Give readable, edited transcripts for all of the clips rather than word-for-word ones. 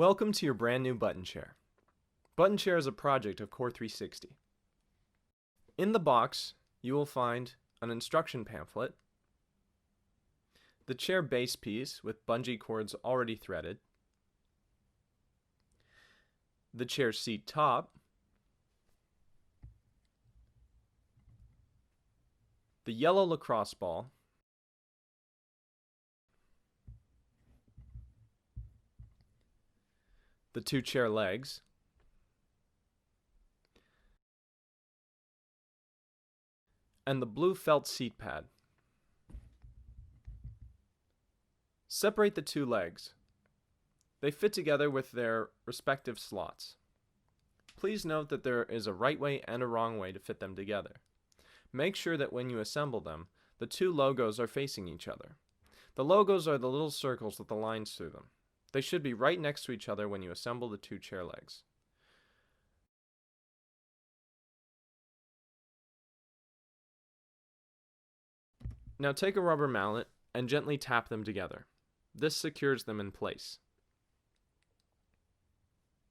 Welcome to your brand new ButtOn chair. ButtOn chair is a project of QOR360. In the box, you will find an instruction pamphlet, the chair base piece with bungee cords already threaded, the chair seat top, the yellow lacrosse ball, the two chair legs, and the blue felt seat pad. Separate the two legs. They fit together with their respective slots. Please note that there is a right way and a wrong way to fit them together. Make sure that when you assemble them, the two logos are facing each other. The logos are the little circles with the lines through them. They should be right next to each other when you assemble the two chair legs. Now take a rubber mallet and gently tap them together. This secures them in place.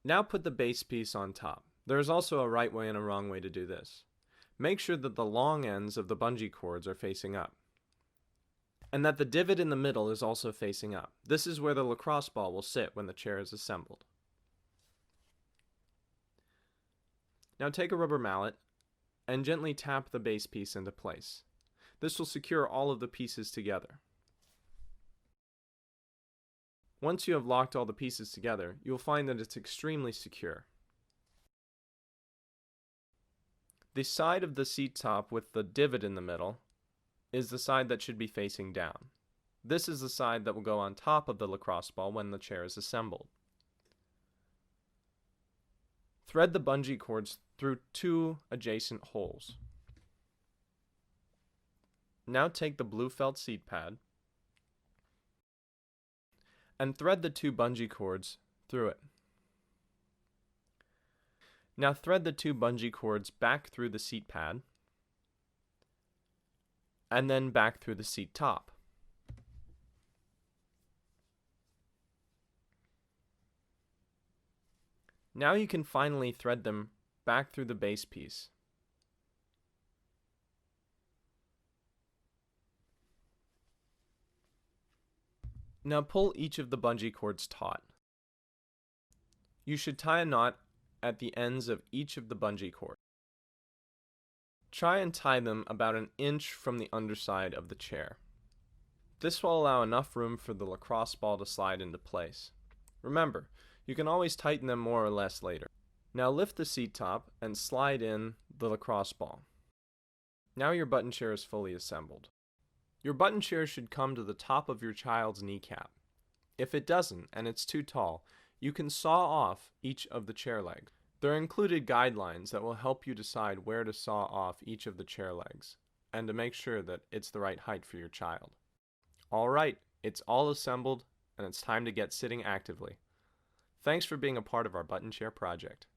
Now put the base piece on top. There is also a right way and a wrong way to do this. Make sure that the long ends of the bungee cords are facing up, and that the divot in the middle is also facing up. This is where the lacrosse ball will sit when the chair is assembled. Now take a rubber mallet and gently tap the base piece into place. This will secure all of the pieces together. Once you have locked all the pieces together, you will find that it's extremely secure. The side of the seat top with the divot in the middle is the side that should be facing down. This is the side that will go on top of the lacrosse ball when the chair is assembled. Thread the bungee cords through two adjacent holes. Now take the blue felt seat pad and thread the two bungee cords through it. Now thread the two bungee cords back through the seat pad and then back through the seat top. Now you can finally thread them back through the base piece. Now pull each of the bungee cords taut. You should tie a knot at the ends of each of the bungee cords. Try and tie them about an inch from the underside of the chair. This will allow enough room for the lacrosse ball to slide into place. Remember, you can always tighten them more or less later. Now lift the seat top and slide in the lacrosse ball. Now your ButtOn chair is fully assembled. Your ButtOn chair should come to the top of your child's kneecap. If it doesn't, and it's too tall, you can saw off each of the chair legs. There are included guidelines that will help you decide where to saw off each of the chair legs, and to make sure that it's the right height for your child. Alright, it's all assembled, and it's time to get sitting actively. Thanks for being a part of our ButtOn chair project.